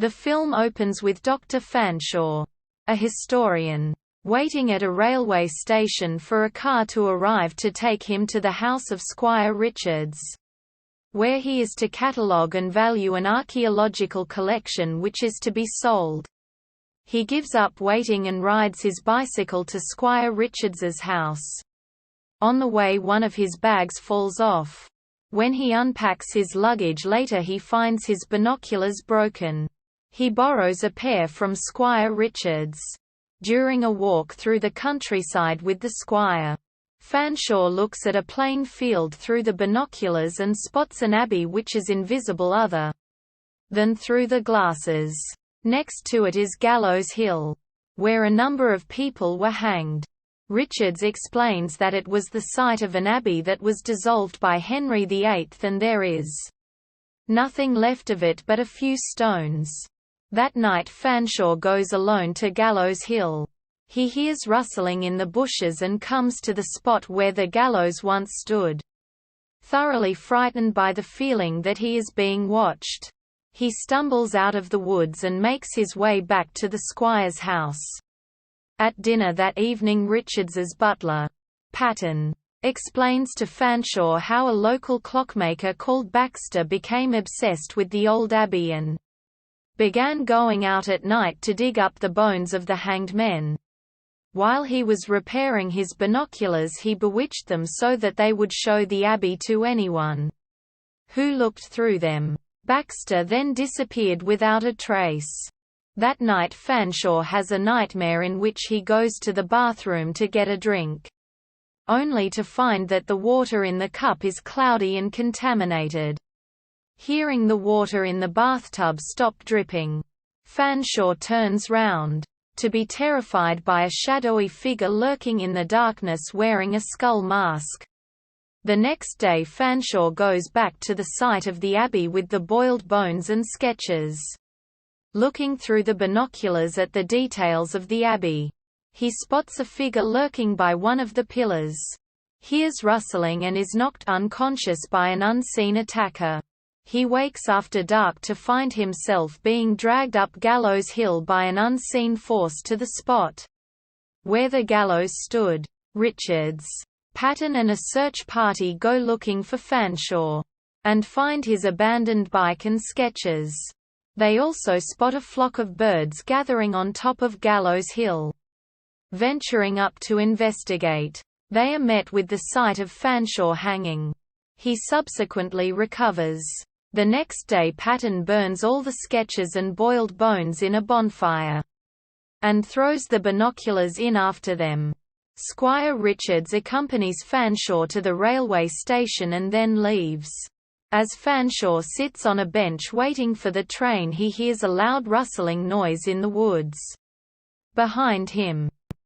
The film opens with Dr. Fanshawe, a historian, waiting at a railway station for a car to arrive to take him to the house of Squire Richards, where he is to catalogue and value an archaeological collection which is to be sold. He gives up waiting and rides his bicycle to Squire Richards's house. On the way, one of his bags falls off. When he unpacks his luggage later, he finds his binoculars broken. He borrows a pair from Squire Richards. During a walk through the countryside with the squire, Fanshawe looks at a plain field through the binoculars and spots an abbey which is invisible other than through the glasses. Next to it is Gallows Hill, where a number of people were hanged. Richards explains that it was the site of an abbey that was dissolved by Henry VIII and there is nothing left of it but a few stones. That night Fanshawe goes alone to Gallows Hill. He hears rustling in the bushes and comes to the spot where the gallows once stood. Thoroughly frightened by the feeling that he is being watched, he stumbles out of the woods and makes his way back to the squire's house. At dinner that evening, Richards's butler, Patton, explains to Fanshawe how a local clockmaker called Baxter became obsessed with the old abbey and began going out at night to dig up the bones of the hanged men. While he was repairing his binoculars, he bewitched them so that they would show the abbey to anyone who looked through them. Baxter then disappeared without a trace. That night Fanshawe has a nightmare in which he goes to the bathroom to get a drink, only to find that the water in the cup is cloudy and contaminated. Hearing the water in the bathtub stop dripping, Fanshawe turns round, to be terrified by a shadowy figure lurking in the darkness wearing a skull mask. The next day Fanshawe goes back to the site of the abbey with the boiled bones and sketches. Looking through the binoculars at the details of the abbey, he spots a figure lurking by one of the pillars, hears rustling and is knocked unconscious by an unseen attacker. He wakes after dark to find himself being dragged up Gallows Hill by an unseen force to the spot where the gallows stood. Richards, Patton and a search party go looking for Fanshawe, and find his abandoned bike and sketches. They also spot a flock of birds gathering on top of Gallows Hill. Venturing up to investigate, they are met with the sight of Fanshawe hanging. He subsequently recovers. The next day Patton burns all the sketches and boiled bones in a bonfire, and throws the binoculars in after them. Squire Richards accompanies Fanshawe to the railway station and then leaves. As Fanshawe sits on a bench waiting for the train, he hears a loud rustling noise in the woods behind him.